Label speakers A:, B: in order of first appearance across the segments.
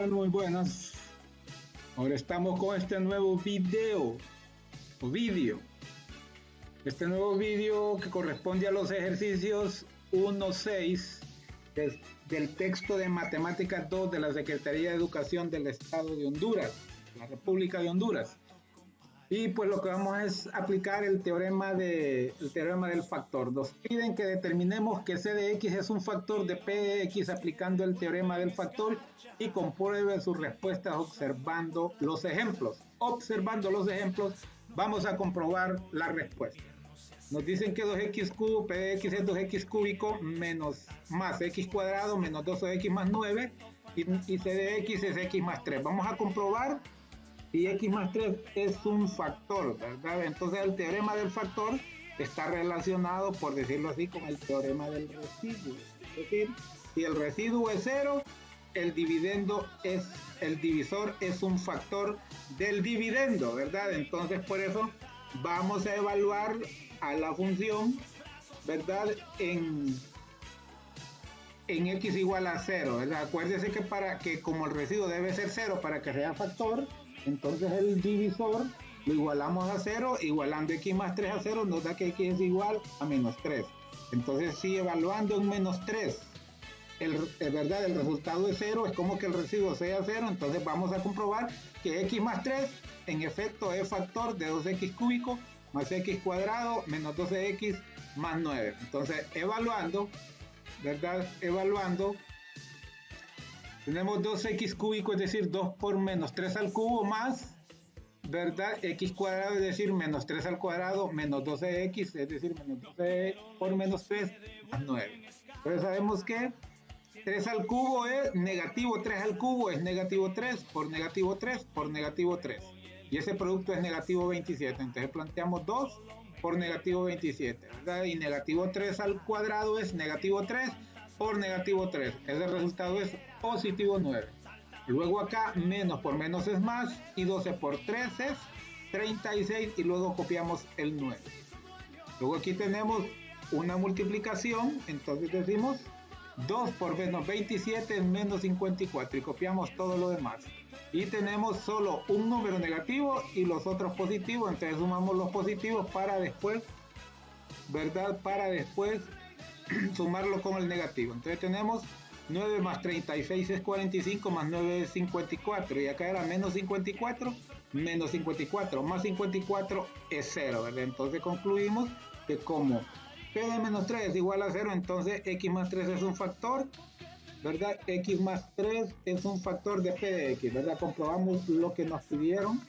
A: tal? Muy buenas. Ahora estamos con este nuevo video o vídeo. Este nuevo vídeo que corresponde a los ejercicios 1.6 del texto de Matemáticas 2 de la Secretaría de Educación del Estado de Honduras, la República de Honduras. Y pues lo que vamos es aplicar el teorema del factor. Nos piden que determinemos que C de X es un factor de P de X aplicando el teorema del factor y compruebe sus respuestas observando los ejemplos. Observando los ejemplos vamos a comprobar la respuesta. Nos dicen que 2x cubo, P de X es 2x cúbico menos más X cuadrado menos 2x más 9 y C de X es X más 3. Vamos a comprobar y X más 3 es un factor, ¿verdad? Entonces el teorema del factor está relacionado, por decirlo así, con el teorema del residuo. Es decir, si el residuo es 0, el dividendo es, el divisor es un factor del dividendo, ¿verdad? Entonces por eso vamos a evaluar a la función, ¿verdad? En X igual a 0, ¿verdad? Acuérdese que como el residuo debe ser 0 para que sea factor, entonces el divisor lo igualamos a 0, igualando X más 3 a 0 nos da que X es igual a menos 3. Entonces si evaluando en menos 3, ¿verdad? El resultado es 0, es como que el residuo sea 0, entonces vamos a comprobar que X más 3 en efecto es factor de 2X cúbico más X cuadrado menos 12X más 9. Entonces evaluando, ¿verdad? Evaluando, tenemos 2x cúbico, es decir, 2 por menos 3 al cubo más, ¿verdad? X cuadrado, es decir, menos 3 al cuadrado menos 12x, es decir, menos 12 por menos 3 más 9. Entonces sabemos que 3 al cubo es negativo, 3 al cubo es negativo 3 por negativo 3 por negativo 3. Y ese producto es negativo 27. Entonces planteamos 2 por negativo 27, ¿verdad? Y negativo 3 al cuadrado es negativo 3 por negativo 3. Ese resultado es positivo 9. Luego acá menos por menos es más y 12 por 3 es 36 y luego copiamos el 9. Luego aquí tenemos una multiplicación, entonces decimos 2 por menos 27 es menos 54 y copiamos todo lo demás. Y tenemos solo un número negativo y los otros positivos, entonces sumamos los positivos para después, ¿verdad? Para después sumarlo con el negativo. Entonces tenemos 9 más 36 es 45 más 9 es 54 y acá era menos 54 más 54 es 0, ¿verdad? Entonces concluimos que como P de menos 3 es igual a 0, entonces X más 3 es un factor, ¿verdad? X más 3 es un factor de P de X, ¿verdad? Comprobamos lo que nos pidieron.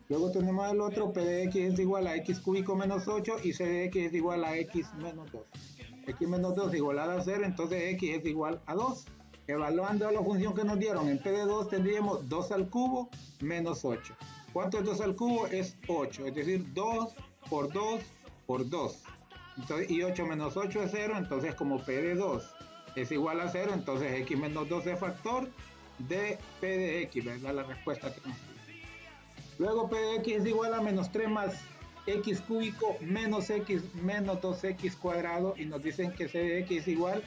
A: Luego tenemos el otro, P de X es igual a X cúbico menos 8 y C de X es igual a X menos 2. X menos 2 igual a 0, entonces X es igual a 2. Evaluando la función que nos dieron en P de 2 tendríamos 2 al cubo menos 8. ¿Cuánto es 2 al cubo? Es 8, es decir, 2 por 2 por 2. Entonces, y 8 menos 8 es 0, entonces como P de 2 es igual a 0, entonces X menos 2 es factor de P de X, ¿verdad? La respuesta que nos pide. Luego P de X es igual a menos 3 más X cúbico menos X menos 2X cuadrado y nos dicen que C de X es igual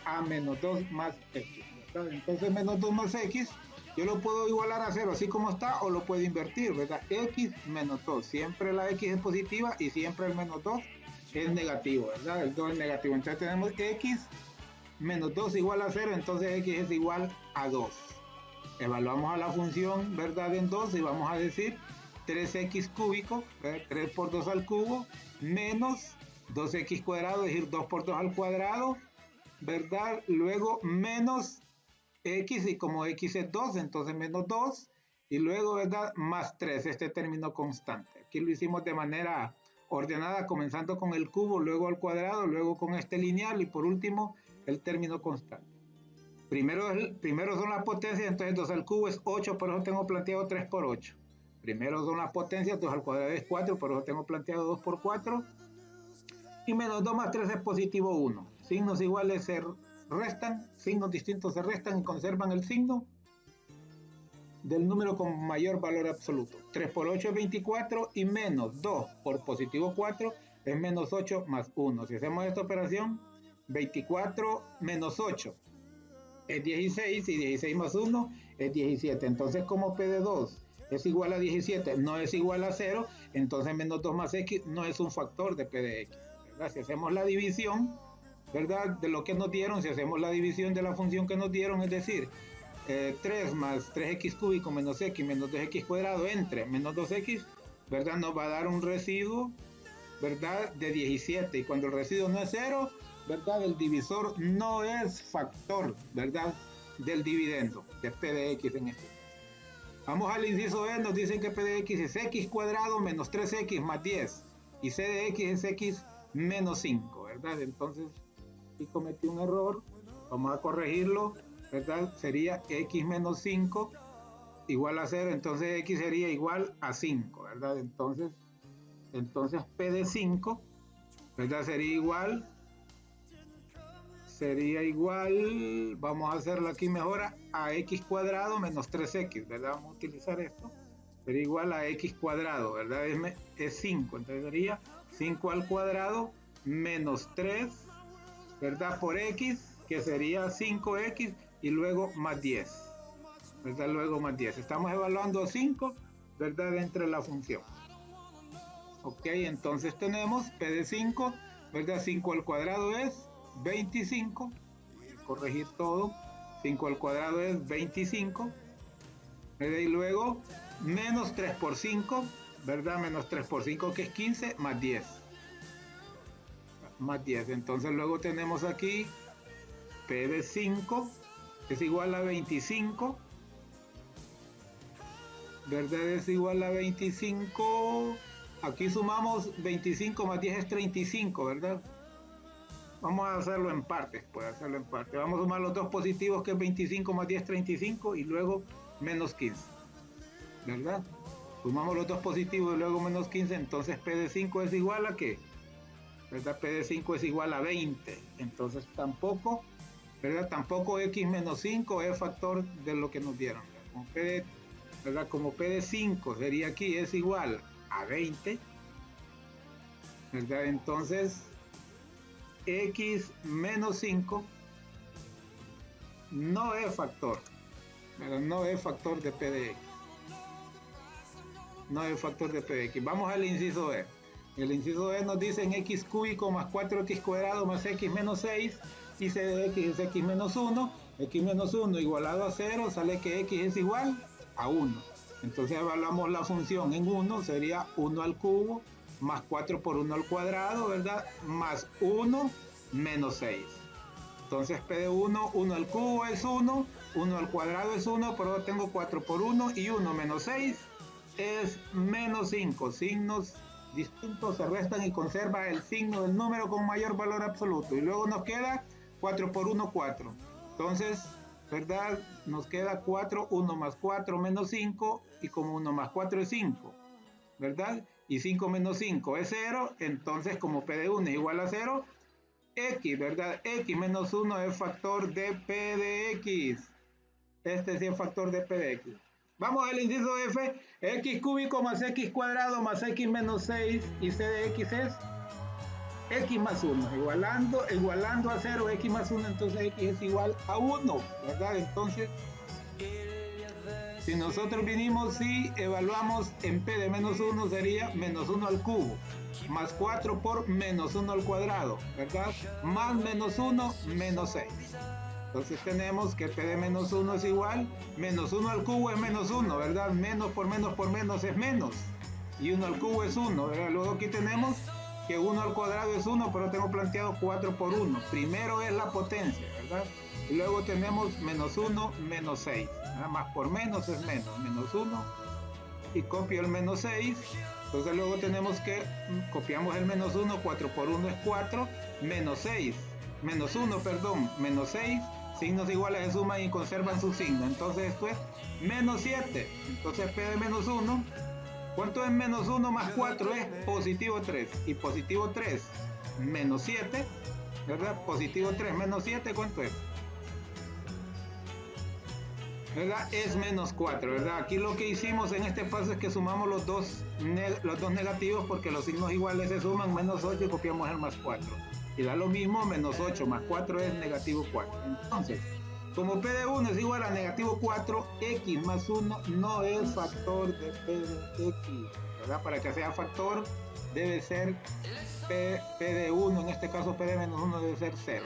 A: a menos 2 más X, ¿verdad? Entonces menos 2 más X yo lo puedo igualar a 0 así como está o lo puedo invertir, ¿verdad? X menos 2, siempre la X es positiva y siempre el menos 2 es negativo, ¿verdad? El 2 es negativo, entonces tenemos X menos 2 igual a 0, entonces X es igual a 2. Evaluamos a la función, ¿verdad? En 2 y vamos a decir 3x cúbico, ¿verdad? 3 por 2 al cubo, menos 2x cuadrado, es decir, 2 por 2 al cuadrado, ¿verdad? Luego menos x, y como x es 2, entonces menos 2, y luego, ¿verdad? Más 3, este término constante. Aquí lo hicimos de manera ordenada, comenzando con el cubo, luego al cuadrado, luego con este lineal, y por último, el término constante. Primero son las potencias, entonces 2 al cubo es 8, por eso tengo planteado 3 por 8. Primero son las potencias, 2 al cuadrado es 4, por eso tengo planteado 2 por 4. Y menos 2 más 3 es positivo 1. Signos iguales se restan, signos distintos se restan y conservan el signo del número con mayor valor absoluto. 3 por 8 es 24 y menos 2 por positivo 4 es menos 8 más 1. Si hacemos esta operación, 24 menos 8 es 16 y 16 más 1 es 17. Entonces, como P de 2 es igual a 17, no es igual a 0, entonces menos 2 más X no es un factor de P de X, ¿verdad? Si hacemos la división, ¿verdad? De lo que nos dieron, si hacemos la división de la función que nos dieron, es decir, 3 más 3x cúbico menos x menos 2x cuadrado entre menos 2x, ¿verdad? Nos va a dar un residuo, ¿verdad? De 17. Y cuando el residuo no es 0, ¿verdad? El divisor no es factor, ¿verdad? Del dividendo, de P de X en este. Vamos al inciso E, nos dicen que P de X es X cuadrado menos 3X más 10. Y C de X es X menos 5, ¿verdad? Entonces, aquí cometí un error, vamos a corregirlo, ¿verdad? Sería X menos 5 igual a 0, entonces X sería igual a 5, ¿verdad? Entonces P de 5, ¿verdad? Sería igual, vamos a hacerlo aquí mejor, a X cuadrado menos 3X, ¿verdad? Vamos a utilizar esto, sería igual a X cuadrado, ¿verdad? Es 5, entonces sería 5 al cuadrado menos 3, ¿verdad? Por X, que sería 5X, y luego más 10, ¿verdad? Luego más 10. Estamos evaluando 5, ¿verdad? Entre la función. Ok, entonces tenemos P de 5, ¿verdad? 5 al cuadrado es 25. Voy a corregir todo. 5 al cuadrado es 25. ¿Verdad? Y luego menos 3 por 5, ¿verdad? Menos 3 por 5 que es 15 más 10. Más 10. Entonces luego tenemos aquí P de 5 es igual a 25, ¿verdad? Es igual a 25, aquí sumamos 25 más 10 es 35, ¿verdad? Vamos a hacerlo en partes, vamos a sumar los dos positivos que es 25 más 10 35 y luego menos 15, ¿verdad? Sumamos los dos positivos y luego menos 15, entonces P de 5 es igual a ¿qué? ¿Verdad? P de 5 es igual a 20, entonces tampoco, ¿verdad? Tampoco X menos 5 es factor de lo que nos dieron, ¿verdad? Como P de 5 sería aquí, es igual a 20, ¿verdad? Entonces, X menos 5 no es factor, ¿verdad? No es factor de P de X. No es factor de P de X. Vamos al inciso E. El inciso E nos dice en X cúbico más 4X cuadrado más X menos 6, y C de X es X menos 1. X menos 1 igualado a 0, sale que X es igual a 1. Entonces evaluamos la función en 1, sería 1 al cubo más 4 por 1 al cuadrado, ¿verdad? Más 1 menos 6. Entonces P de 1, 1 al cubo es 1, 1 al cuadrado es 1, pero ahora tengo 4 por 1 y 1 menos 6 es menos 5. Signos distintos se restan y conserva el signo del número con mayor valor absoluto. Y luego nos queda 4 por 1, 4. Entonces, ¿verdad? Nos queda 4, 1 más 4 menos 5, y como 1 más 4 es 5, ¿verdad? Y 5 menos 5 es 0, entonces como P de 1 es igual a 0, X, ¿verdad? X menos 1 es factor de P de X. Este sí es factor de P de X. Vamos al inciso F, X cúbico más X cuadrado más X menos 6, y C de X es X más 1, igualando a 0, X más 1, entonces X es igual a 1, ¿verdad? Entonces, si nosotros vinimos y evaluamos en P de menos 1, sería menos 1 al cubo, más 4 por menos 1 al cuadrado, ¿verdad? Más menos 1, menos 6. Entonces tenemos que P de menos 1 es igual, menos 1 al cubo es menos 1, ¿verdad? Menos por menos es menos, y 1 al cubo es 1, ¿verdad? Luego aquí tenemos que 1 al cuadrado es 1, pero tengo planteado 4 por 1. Primero es la potencia, ¿verdad? Y luego tenemos menos 1, menos 6. Nada más por menos es menos, menos 1. Y copio el menos 6. Entonces luego tenemos que, copiamos el menos 1, 4 por 1 es 4, menos 6. Menos 1, perdón, menos 6. Signos iguales se suman y conservan su signo. Entonces esto es menos 7. Entonces P de menos 1. ¿Cuánto es menos 1 más 4? Es positivo 3. Y positivo 3 menos 7, ¿verdad? Positivo 3 menos 7, ¿cuánto es? ¿Verdad? Es menos 4, ¿verdad? Aquí lo que hicimos en este paso es que sumamos los dos negativos, porque los signos iguales se suman, menos 8, y copiamos el más 4. Y da lo mismo, menos 8 más 4 es negativo 4. Entonces, Como P de 1 es igual a negativo 4, X más 1 no es factor de P de X, ¿verdad? Para que sea factor debe ser P de 1, en este caso P de menos 1 debe ser 0.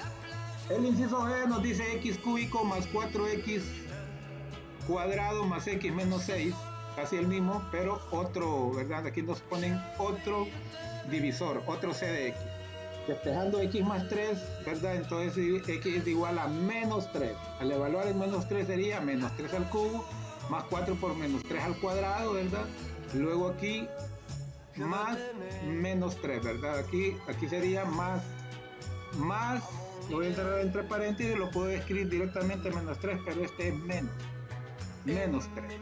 A: El inciso G nos dice X cúbico más 4X cuadrado más X menos 6, casi el mismo, pero otro, ¿verdad? Aquí nos ponen otro divisor, otro C de X. Despejando X más 3, ¿verdad? Entonces X es igual a menos 3. Al evaluar el menos 3 sería menos 3 al cubo, más 4 por menos 3 al cuadrado, ¿verdad? Luego aquí más menos 3, ¿verdad? Aquí sería más, lo voy a entrar entre paréntesis, lo puedo escribir directamente menos 3, pero este es menos 3.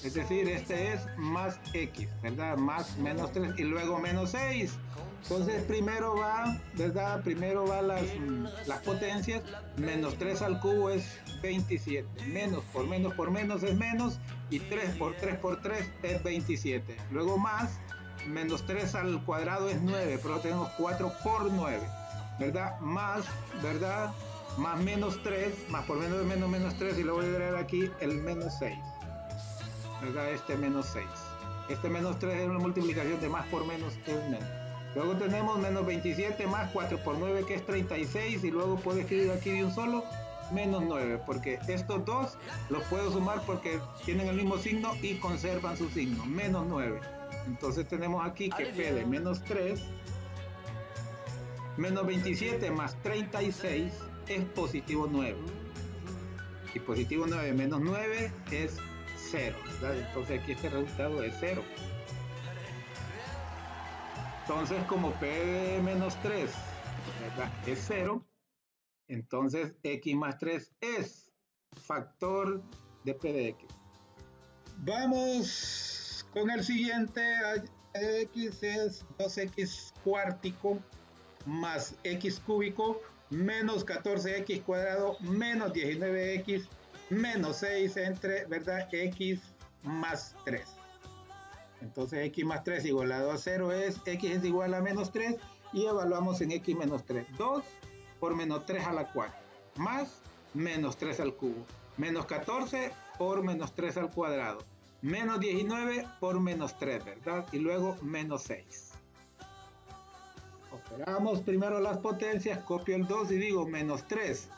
A: Es decir, este es más X, ¿verdad? Más menos 3 y luego menos 6. Entonces primero va, ¿verdad? Primero va las potencias. Menos 3 al cubo es 27. Menos por menos es menos. Y 3 por 3 es 27. Luego más, menos 3 al cuadrado es 9. Pero tenemos 4 por 9, ¿verdad? Más, ¿verdad? Más menos 3, más por menos menos 3. Y luego voy a agregar aquí el menos 6. ¿Verdad? Este menos 6. Este menos 3 es una multiplicación de más por menos es menos. Luego tenemos menos 27 más 4 por 9 que es 36 y luego puedo escribir aquí de un solo menos 9 porque estos dos los puedo sumar porque tienen el mismo signo y conservan su signo, menos 9. Entonces tenemos aquí que P de menos 3 menos 27 más 36 es positivo 9 y positivo 9 menos 9 es 0, ¿verdad? Entonces aquí este resultado es 0. Entonces como P de menos 3, ¿verdad?, es 0, entonces X más 3 es factor de P de X. Vamos con el siguiente. X es 2X cuártico más X cúbico menos 14X cuadrado menos 19X menos 6 entre, ¿verdad?, X más 3. Entonces X más 3 igualado a 0 es X es igual a menos 3 y evaluamos en X menos 3. 2 por menos 3 a la 4 más menos 3 al cubo menos 14 por menos 3 al cuadrado menos 19 por menos 3, ¿verdad? Y luego menos 6. Operamos primero las potencias, copio el 2 y digo menos 3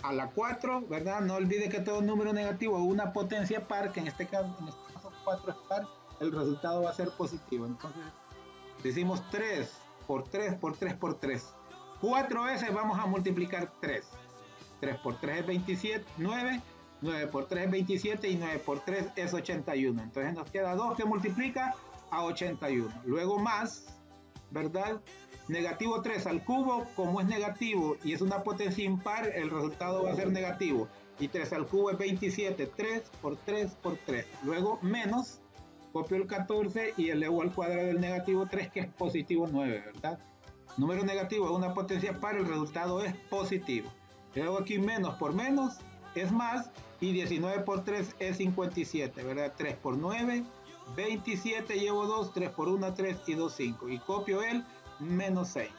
A: a la 4, ¿verdad? No olvide que todo número negativo es una potencia par, que en este caso 4 es par, el resultado va a ser positivo. Entonces decimos 3 por 3 por 3 por 3. 4 veces vamos a multiplicar 3. 3 por 3 es 27, 9. 9 por 3 es 27 y 9 por 3 es 81. Entonces nos queda 2 que multiplica a 81. Luego más, ¿verdad? Negativo 3 al cubo, como es negativo y es una potencia impar, el resultado va a ser negativo. Y 3 al cubo es 27. 3 por 3 por 3. Luego menos, copio el 14 y elevo al cuadrado del negativo 3, que es positivo 9, ¿verdad? Número negativo es una potencia par, el resultado es positivo. Luego aquí menos por menos es más y 19 por 3 es 57, ¿verdad? 3 por 9, 27, llevo 2, 3 por 1, 3 y 2, 5. Y copio el menos 6.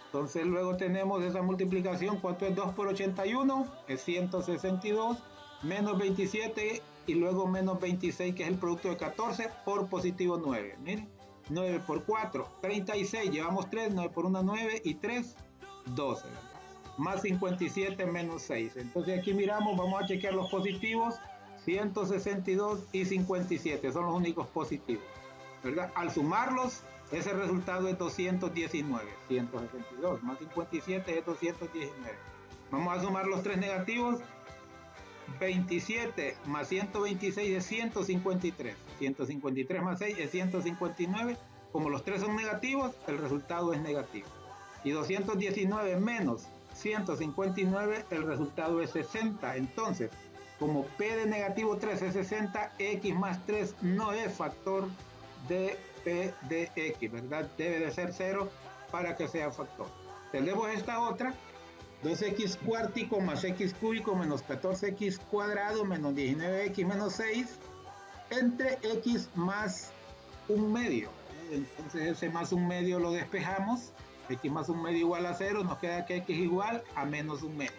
A: Entonces luego tenemos esa multiplicación. ¿Cuánto es 2 por 81? Es 162 menos 27 y luego menos 26, que es el producto de 14 por positivo 9. Miren, 9 por 4, 36, llevamos 3, 9 por 1, 9 y 3, 12, ¿verdad? Más 57 menos 6. Entonces aquí miramos, vamos a chequear los positivos. 162 y 57 son los únicos positivos, ¿verdad? Al sumarlos, ese resultado es 219. 162 más 57 es 219. Vamos a sumar los tres negativos. 27 más 126 es 153. 153 más 6 es 159. Como los tres son negativos, el resultado es negativo. Y 219 menos 159, el resultado es 60. Entonces, como P de negativo 3 es 60, X más 3 no es factor de P de X, ¿verdad? Debe de ser 0 para que sea factor. Tenemos esta otra. 2X cuártico más X cúbico menos 14X cuadrado menos 19X menos 6 entre X más un medio. Entonces ese más un medio lo despejamos. X más un medio igual a 0, nos queda que X igual a menos un medio.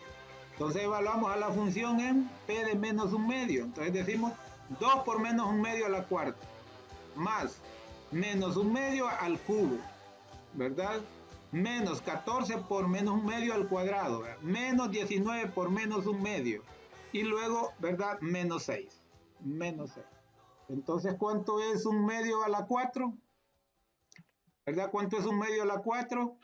A: Entonces evaluamos a la función en p de menos 1/2. Entonces decimos 2 por menos 1/2 a la cuarta, más menos 1/2 al cubo, ¿verdad? Menos 14 por menos 1/2 al cuadrado, ¿verdad? Menos 19 por menos 1/2. Y luego, ¿verdad? Menos 6. Menos 6. Entonces, ¿cuánto es 1/2 a la 4? ¿Verdad? ¿Cuánto es 1/2 a la 4?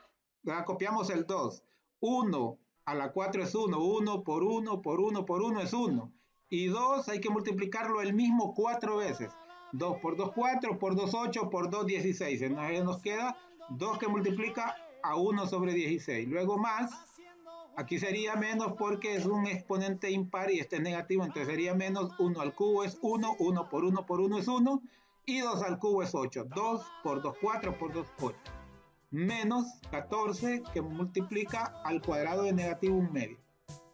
A: ¿Verdad? Copiamos el 2. 1 a la 4 es 1. 1 por 1 por 1 por 1 es 1. Y 2 hay que multiplicarlo el mismo 4 veces. 2 por 2, 4, por 2, 8, por 2, 16. Entonces nos queda 2 que multiplica a 1 sobre 16. Luego más, aquí sería menos porque es un exponente impar y este es negativo, entonces sería menos 1 al cubo es 1, 1 por 1 por 1 es 1, y 2 al cubo es 8. 2 por 2, 4, por 2, 8. Menos 14 que multiplica al cuadrado de negativo 1/2.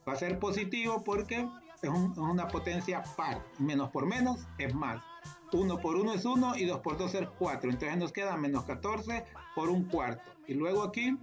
A: Va a ser positivo porque es una potencia par. Menos por menos es más. 1 por 1 es 1 y 2 por 2 es 4. Entonces nos queda menos 14 por 1/4. Y luego aquí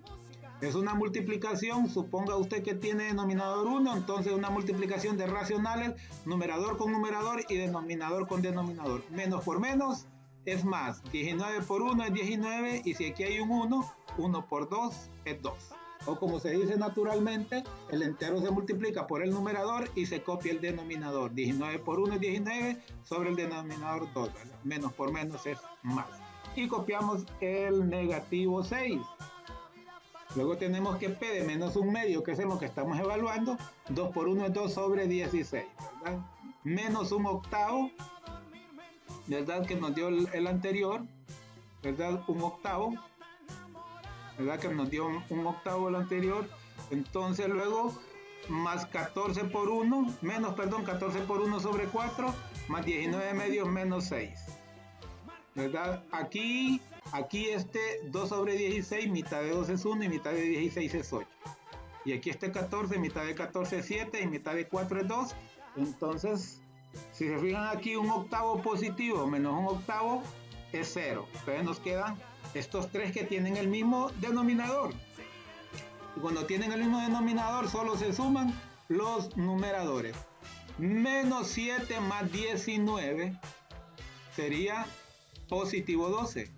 A: es una multiplicación. Suponga usted que tiene denominador 1. Entonces una multiplicación de racionales. Numerador con numerador y denominador con denominador. Menos por menos es más. 19 por 1 es 19. Y si aquí hay un 1, 1 por 2 es 2. O como se dice naturalmente, el entero se multiplica por el numerador y se copia el denominador. 19 por 1 es 19 sobre el denominador 2, ¿verdad? Menos por menos es más. Y copiamos el negativo 6. Luego tenemos que p de menos 1/2, que es en lo que estamos evaluando. 2 por 1 es 2 sobre 16, ¿verdad? Menos 1/8, ¿verdad? Que nos dio el anterior, ¿verdad? 1/8. ¿Verdad? Que nos dio 1/8 el anterior. Entonces luego más 14 por 1, menos, perdón, 14 por 1 sobre 4, más 19 medios menos 6. ¿Verdad? Aquí este 2 sobre 16, mitad de 2 es 1 y mitad de 16 es 8. Y aquí este 14, mitad de 14 es 7 y mitad de 4 es 2. Entonces, si se fijan aquí, 1/8 positivo menos 1/8 es 0. Entonces nos quedan estos tres que tienen el mismo denominador. Y cuando tienen el mismo denominador, solo se suman los numeradores. Menos 7 más 19 sería positivo 12.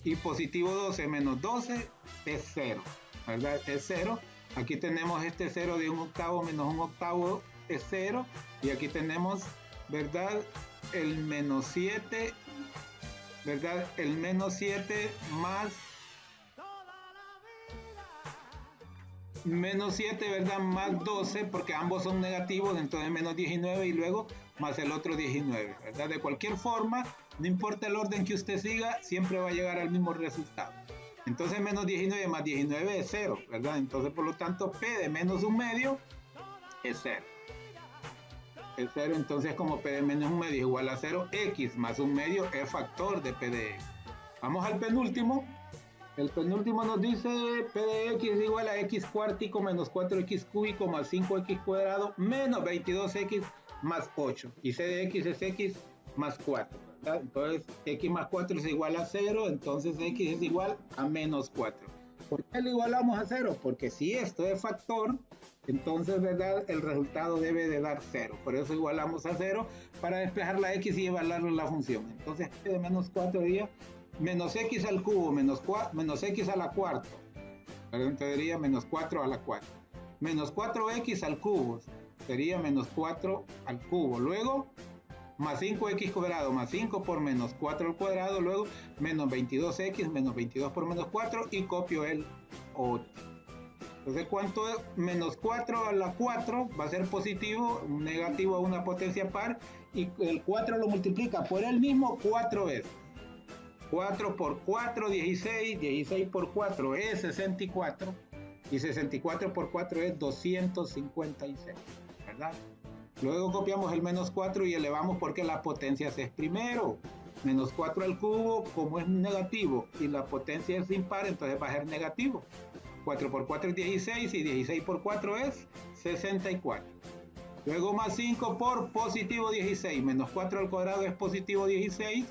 A: Y positivo 12 menos 12 es 0. ¿Verdad? Es 0. Aquí tenemos este 0 de 1/8 menos 1/8 es 0. Y aquí tenemos, ¿verdad? El menos 7. ¿Verdad? El menos 7 más menos 7, ¿verdad? Más 12, porque ambos son negativos, entonces menos 19 y luego más el otro 19, ¿verdad? De cualquier forma, no importa el orden que usted siga, siempre va a llegar al mismo resultado. Entonces menos 19 más 19 es 0, ¿verdad? Entonces por lo tanto p de menos 1/2 es 0. Es 0, entonces como p de menos 1/2 es igual a 0, x más 1/2 es factor de p de x. Vamos al penúltimo. El penúltimo nos dice p de x es igual a x cuártico menos 4x cúbico más 5x cuadrado menos 22x más 8. Y c de x es x más 4, ¿verdad? Entonces x más 4 es igual a 0, entonces x es igual a menos 4. ¿Por qué lo igualamos a 0? Porque si esto es factor, entonces, ¿verdad? El resultado debe de dar 0. Por eso igualamos a 0 para despejar la x y evaluarlo en la función. Entonces, p de menos 4 sería menos x al cubo menos x a la cuarta. Entonces sería menos 4 a la cuarta. Menos 4x al cubo sería menos 4 al cubo. Luego, más 5x cuadrado más 5 por menos 4 al cuadrado. Luego, menos 22x menos 22 por menos 4 y copio el 8. Entonces, ¿cuánto es? Menos 4 a la 4 va a ser positivo, negativo a una potencia par, y el 4 lo multiplica por el mismo 4 veces. 4 por 4, 16, 16 por 4 es 64, y 64 por 4 es 256, ¿verdad? Luego copiamos el menos 4 y elevamos porque la potencia es primero. Menos 4 al cubo, como es negativo y la potencia es impar, entonces va a ser negativo. 4 por 4 es 16 y 16 por 4 es 64. Luego más 5 por positivo 16, menos 4 al cuadrado es positivo 16.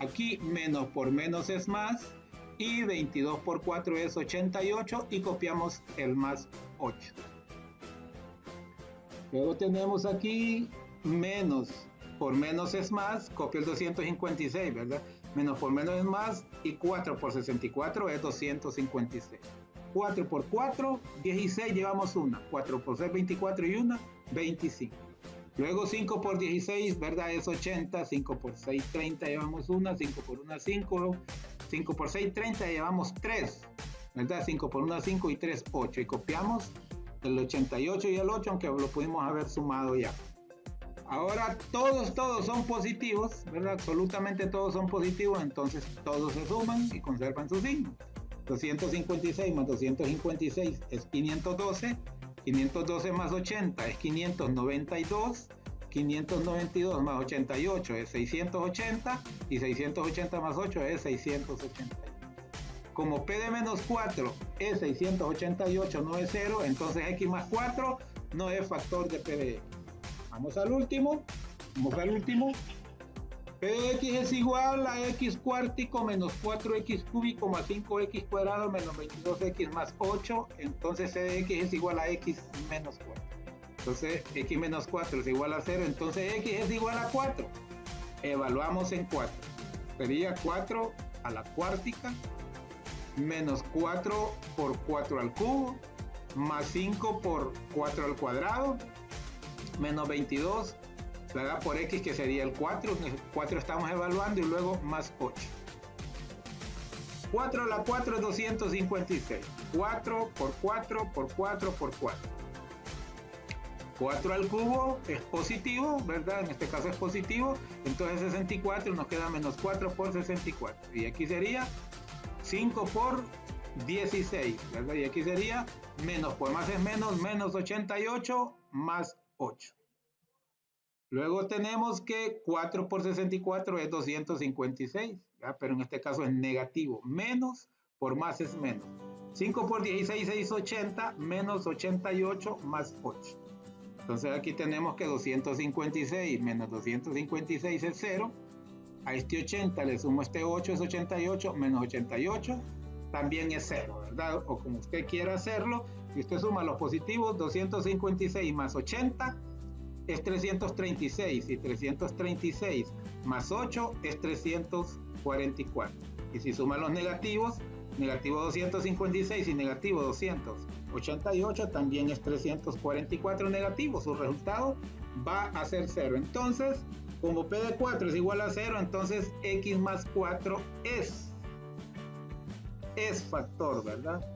A: Aquí menos por menos es más, y 22 por 4 es 88, y copiamos el más 8. Luego tenemos aquí menos, por menos es más, copio el 256, ¿verdad? Menos por menos es más, y 4 por 64 es 256. 4 por 4, 16, llevamos una. 4 por 6, 24 y una, 25. Luego 5 por 16, ¿verdad? Es 80. 5 por 6, 30, llevamos una. 5 por 1, 5. 5 por 6, 30, llevamos 3. ¿Verdad? 5 por 1, 5 y 3, 8. Y copiamos el 88 y el 8, aunque lo pudimos haber sumado ya. Ahora todos son positivos, ¿verdad? Absolutamente todos son positivos, entonces todos se suman y conservan su signo. 256 más 256 es 512, 512 más 80 es 592, 592 más 88 es 680 y 680 más 8 es 680. Como P de menos 4 es 688, no es 0, entonces X más 4 no es factor de P de X. Vamos al último. P de X es igual a X cuártico menos 4X cúbico más 5X cuadrado menos 22X más 8. Entonces C de X es igual a X menos 4. Entonces X menos 4 es igual a 0. Entonces X es igual a 4. Evaluamos en 4. Sería 4 a la cuártica menos 4 por 4 al cubo más 5 por 4 al cuadrado menos 22 ¿verdad? Por X, que sería el 4. El 4 estamos evaluando, y luego más 8. 4 a la 4 es 256. 4 por 4 por 4 por 4. 4 al cubo es positivo, ¿verdad? En este caso es positivo. Entonces 64 nos queda menos 4 por 64. Y aquí sería 5 por 16, ¿verdad? Y aquí sería menos por más es menos 88 más 8. Luego tenemos que 4 por 64 es 256, ¿ya? Pero en este caso es negativo. Menos por más es menos. 5 por 16 es 80, menos 88 más 8. Entonces aquí tenemos que 256 menos 256 es 0. A este 80 le sumo este 8, es 88, menos 88 también es 0, ¿verdad? O como usted quiera hacerlo, si usted suma los positivos, 256 más 80 es 336, y 336 más 8 es 344. Y si suman los negativos, negativo 256 y negativo 288 también es 344 negativo. Su resultado va a ser 0. Entonces, como P de 4 es igual a 0, entonces X más 4 es factor, ¿verdad?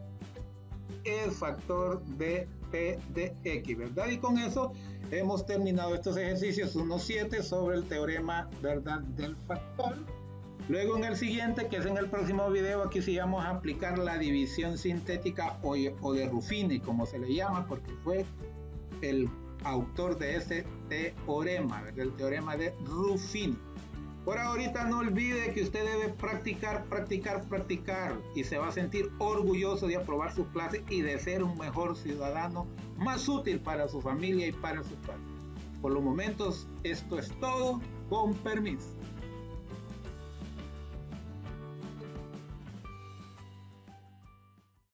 A: Es factor de P de X, ¿verdad? Y con eso hemos terminado estos ejercicios 1-7 sobre el teorema, ¿verdad?, del factor. Luego en el siguiente, que es en el próximo video, aquí sí vamos a aplicar la división sintética o de Ruffini, como se le llama, porque fue el autor de ese teorema, ¿verdad?, el teorema de Ruffini. Por ahorita no olvide que usted debe practicar, y se va a sentir orgulloso de aprobar su clase y de ser un mejor ciudadano, más útil para su familia y para su país. Por los momentos, esto es todo. Con permiso.